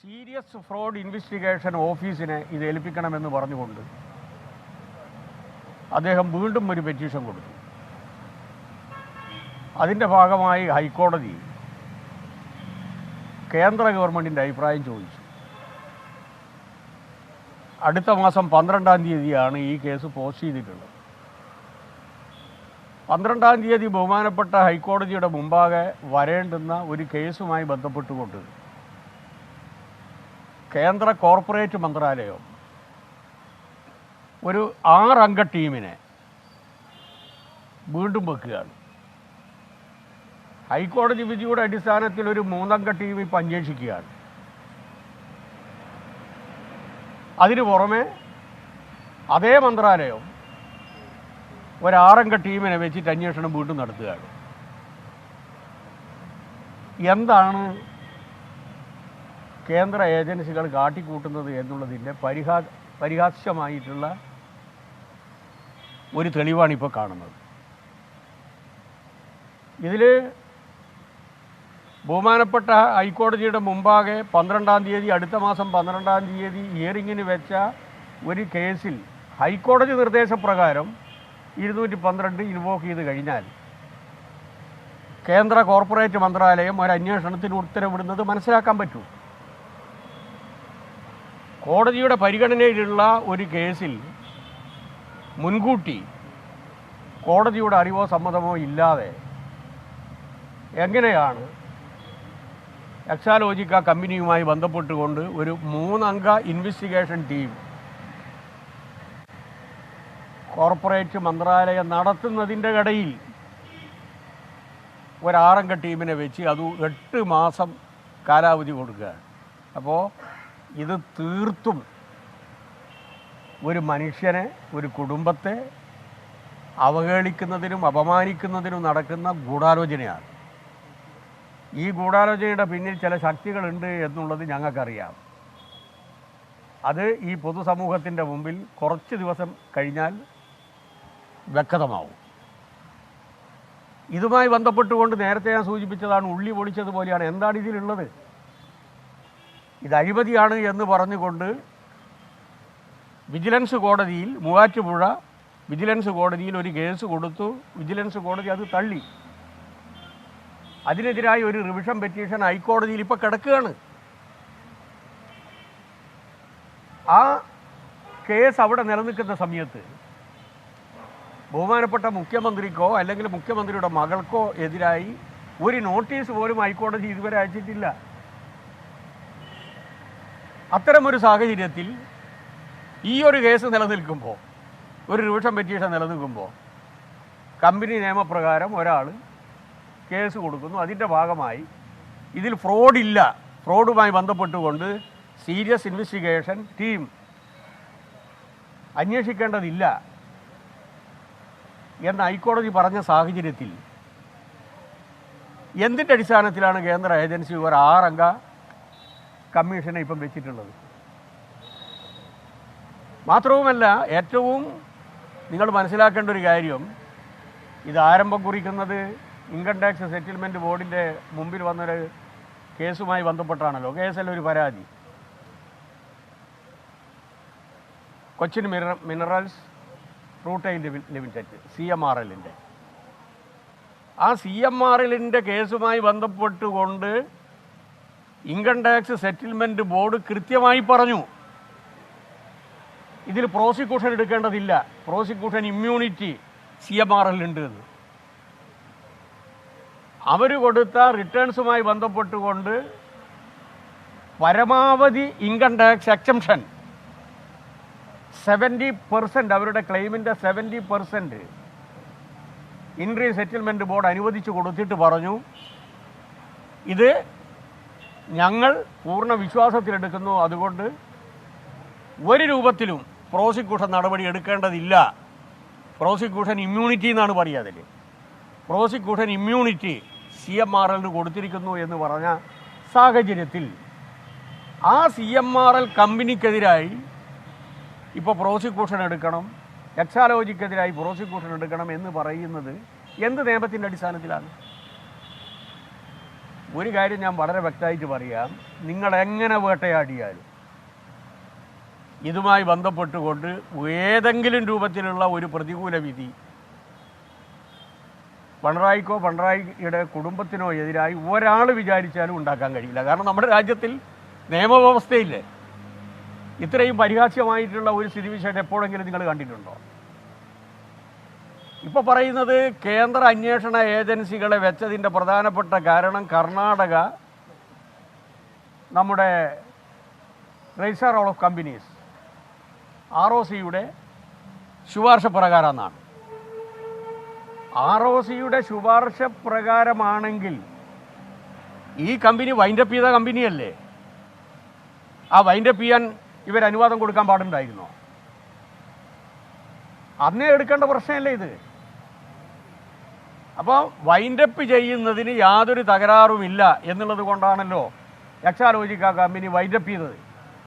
Serious fraud investigation ഓഫീസിനെ ഇത് ഏൽപ്പിക്കണമെന്ന് പറഞ്ഞുകൊണ്ട് അദ്ദേഹം വീണ്ടും ഒരു പെറ്റീഷൻ കൊടുത്തു. അതിൻ്റെ ഭാഗമായി ഹൈക്കോടതി കേന്ദ്ര ഗവൺമെൻറ്റിൻ്റെ അഭിപ്രായം ചോദിച്ചു. അടുത്ത മാസം 12-ാം തീയതിയാണ് ഈ കേസ് പോസ്റ്റ് ചെയ്തിട്ടുള്ളത്. 12-ാം തീയതി ബഹുമാനപ്പെട്ട ഹൈക്കോടതിയുടെ മുമ്പാകെ വരേണ്ടുന്ന ഒരു കേസുമായി ബന്ധപ്പെട്ടുകൊണ്ട് കേന്ദ്ര കോർപ്പറേറ്റ് മന്ത്രാലയം ഒരു 6 അംഗ ടീമിനെ വീണ്ടും വെക്കുകയാണ്. ഹൈക്കോടതി വിധിയുടെ അടിസ്ഥാനത്തിൽ ഒരു 3 അംഗ ടീം ഇപ്പം അന്വേഷിക്കുകയാണ്. അതിനു പുറമെ അതേ മന്ത്രാലയം ഒരു 6 അംഗ ടീമിനെ വെച്ചിട്ട് അന്വേഷണം വീണ്ടും നടത്തുകയാണ്. എന്താണ് കേന്ദ്ര ഏജൻസികൾ കാട്ടിക്കൂട്ടുന്നത് എന്നുള്ളതിൻ്റെ പരിഹാസ്യമായിട്ടുള്ള ഒരു തെളിവാണ് ഇപ്പോൾ കാണുന്നത്. ഇതിൽ ബഹുമാനപ്പെട്ട ഹൈക്കോടതിയുടെ മുമ്പാകെ 12-ാം തീയതി അടുത്ത മാസം 12-ാം തീയതി ഹിയറിങ്ങിന് വെച്ച ഒരു കേസിൽ ഹൈക്കോടതി നിർദ്ദേശപ്രകാരം 212 ഇൻവോക്ക് ചെയ്ത് കഴിഞ്ഞാൽ കേന്ദ്ര കോർപ്പറേറ്റ് മന്ത്രാലയം ഒരു അന്വേഷണത്തിന് ഉത്തരവിടുന്നത് മനസ്സിലാക്കാൻ പറ്റൂ. കോടതിയുടെ പരിഗണനയിലുള്ള ഒരു കേസിൽ മുൻകൂട്ടി കോടതിയുടെ അറിവോ സമ്മതമോ ഇല്ലാതെ എങ്ങനെയാണ് എക്സാലോജിക്ക കമ്പനിയുമായി ബന്ധപ്പെട്ടുകൊണ്ട് ഒരു 3 അംഗ ഇൻവെസ്റ്റിഗേഷൻ ടീം കോർപ്പറേറ്റ് മന്ത്രാലയം നടത്തുന്നതിൻ്റെ ഇടയിൽ ഒരു 6 അംഗ ടീമിനെ വെച്ച് അത് 8 മാസം കാലാവധി കൊടുക്കുകയാണ്. അപ്പോൾ ഇത് തീർത്തും ഒരു മനുഷ്യനെ, ഒരു കുടുംബത്തെ അവഹേളിക്കുന്നതിനും അപമാനിക്കുന്നതിനും നടക്കുന്ന ഗൂഢാലോചനയാണ്. ഈ ഗൂഢാലോചനയുടെ പിന്നിൽ ചില ശക്തികളുണ്ട് എന്നുള്ളത് ഞങ്ങൾക്കറിയാം. അത് ഈ പൊതുസമൂഹത്തിൻ്റെ മുമ്പിൽ കുറച്ച് ദിവസം കഴിഞ്ഞാൽ വ്യക്തമാവും. ഇതുമായി ബന്ധപ്പെട്ടുകൊണ്ട് നേരത്തെ ഞാൻ സൂചിപ്പിച്ചതാണ്, ഉള്ളി പൊളിച്ചതുപോലെയാണ്. എന്താണ് ഇതിലുള്ളത്? ഇത് അഴിമതിയാണ് എന്ന് പറഞ്ഞുകൊണ്ട് വിജിലൻസ് കോടതിയിൽ, മൂവാറ്റുപുഴ വിജിലൻസ് കോടതിയിൽ ഒരു കേസ് കൊടുത്തു. വിജിലൻസ് കോടതി അത് തള്ളി. അതിനെതിരായി ഒരു റിവിഷൻ പെറ്റീഷൻ ഹൈക്കോടതിയിൽ ഇപ്പോൾ കിടക്കുകയാണ്. ആ കേസ് അവിടെ നിലനിൽക്കുന്ന സമയത്ത് ബഹുമാനപ്പെട്ട മുഖ്യമന്ത്രിക്കോ അല്ലെങ്കിൽ മുഖ്യമന്ത്രിയുടെ മകൾക്കോ എതിരായി ഒരു നോട്ടീസ് പോലും ഹൈക്കോടതി ഇതുവരെ അയച്ചിട്ടില്ല. അത്തരമൊരു സാഹചര്യത്തിൽ ഈ ഒരു കേസ് നിലനിൽക്കുമ്പോൾ, ഒരു റിവിഷൻ പെറ്റീഷൻ നിലനിൽക്കുമ്പോൾ കമ്പനി നിയമപ്രകാരം ഒരാൾ കേസ് കൊടുക്കുന്നു. അതിൻ്റെ ഭാഗമായി ഇതിൽ ഫ്രോഡില്ല, ഫ്രോഡുമായി ബന്ധപ്പെട്ടുകൊണ്ട് സീരിയസ് ഇൻവെസ്റ്റിഗേഷൻ ടീം അന്വേഷിക്കേണ്ടതില്ല എന്ന് ഹൈക്കോടതി പറഞ്ഞ സാഹചര്യത്തിൽ എന്തിൻ്റെ അടിസ്ഥാനത്തിലാണ് കേന്ദ്ര ഏജൻസി ഒരു 6 അംഗ കമ്മീഷനെ ഇപ്പം വെച്ചിട്ടുള്ളത്? മാത്രവുമല്ല, ഏറ്റവും നിങ്ങൾ മനസ്സിലാക്കേണ്ട ഒരു കാര്യം, ഇത് ആരംഭം കുറിക്കുന്നത് ഇൻകം ടാക്സ് സെറ്റിൽമെൻറ്റ് ബോർഡിൻ്റെ മുമ്പിൽ വന്നൊരു കേസുമായി ബന്ധപ്പെട്ടാണല്ലോ. കേസല്ല, ഒരു പരാതി. കൊച്ചിൻ മിനറൽസ് റൂട്ടൈൽ ലിമിറ്റഡ് CMRLൻ്റെ. ആ CMRLൻ്റെ കേസുമായി ബന്ധപ്പെട്ടുകൊണ്ട് ഇൻകം ടാക്സ് സെറ്റിൽമെൻറ്റ് ബോർഡ് കൃത്യമായി പറഞ്ഞു, ഇതിൽ പ്രോസിക്യൂഷൻ എടുക്കേണ്ടതില്ല, പ്രോസിക്യൂഷൻ ഇമ്മ്യൂണിറ്റി CMRLനുണ്ട് എന്ന്. അവർ കൊടുത്ത റിട്ടേൺസുമായി ബന്ധപ്പെട്ടുകൊണ്ട് പരമാവധി ഇൻകം ടാക്സ് എക്സംഷൻ 70%, അവരുടെ ക്ലെയിമിൻ്റെ 70% ഇൻട്രീം സെറ്റിൽമെൻറ്റ് ബോർഡ് അനുവദിച്ചു കൊടുത്തിട്ട് പറഞ്ഞു, ഇത് ഞങ്ങൾ പൂർണ്ണ വിശ്വാസത്തിലെടുക്കുന്നു, അതുകൊണ്ട് ഒരു രൂപത്തിലും പ്രോസിക്യൂഷൻ നടപടി എടുക്കേണ്ടതില്ല, പ്രോസിക്യൂഷൻ ഇമ്മ്യൂണിറ്റി എന്നാണ് പറയുക. അതിൽ പ്രോസിക്യൂഷൻ ഇമ്മ്യൂണിറ്റി CMRLന് കൊടുത്തിരിക്കുന്നു എന്ന് പറഞ്ഞ സാഹചര്യത്തിൽ ആ CMRL കമ്പനിക്കെതിരായി ഇപ്പോൾ പ്രോസിക്യൂഷൻ എടുക്കണം, എക്സാലോജിക്കെതിരായി പ്രോസിക്യൂഷൻ എടുക്കണം എന്ന് പറയുന്നത് എന്ത് നിയമത്തിൻ്റെ അടിസ്ഥാനത്തിലാണ്? ഒരു കാര്യം ഞാൻ വളരെ വ്യക്തമായിട്ട് പറയാം, നിങ്ങൾ എങ്ങനെ വേട്ടയാടിയാലും ഇതുമായി ബന്ധപ്പെട്ടുകൊണ്ട് ഏതെങ്കിലും രൂപത്തിലുള്ള ഒരു പ്രതികൂല വിധി പിണറായിക്കോ പിണറായിയുടെ കുടുംബത്തിനോ എതിരായി ഒരാൾ വിചാരിച്ചാലും ഉണ്ടാക്കാൻ കഴിയില്ല. കാരണം നമ്മുടെ രാജ്യത്തിൽ നിയമവ്യവസ്ഥയില്ലേ. ഇത്രയും പരിഹാസ്യമായിട്ടുള്ള ഒരു സ്ഥിതിവിശേഷം എപ്പോഴെങ്കിലും നിങ്ങൾ കണ്ടിട്ടുണ്ടോ? ഇപ്പോൾ പറയുന്നത് കേന്ദ്ര അന്വേഷണ ഏജൻസികളെ വെച്ചതിൻ്റെ പ്രധാനപ്പെട്ട കാരണം കർണാടക നമ്മുടെ രജിസ്ട്രാർ ഓഫ് കമ്പനീസ് ROCയുടെ ശുപാർശ പ്രകാരം എന്നാണ്. ROCയുടെ ശുപാർശ പ്രകാരമാണെങ്കിൽ ഈ കമ്പനി വൈൻഡപ്പ് ചെയ്ത കമ്പനിയല്ലേ? ആ വൈൻഡപ്പ് ചെയ്യാൻ ഇവർ അനുവാദം കൊടുക്കാൻ പാടുണ്ടായിരുന്നോ? അന്നേ എടുക്കേണ്ട പ്രശ്നമല്ലേ ഇത്. അപ്പോൾ വൈൻഡപ്പ് ചെയ്യുന്നതിന് യാതൊരു തകരാറുമില്ല എന്നുള്ളത് കൊണ്ടാണല്ലോ എക്സാലോജിക് ആ കമ്പനി വൈൻഡപ്പ് ചെയ്തത്.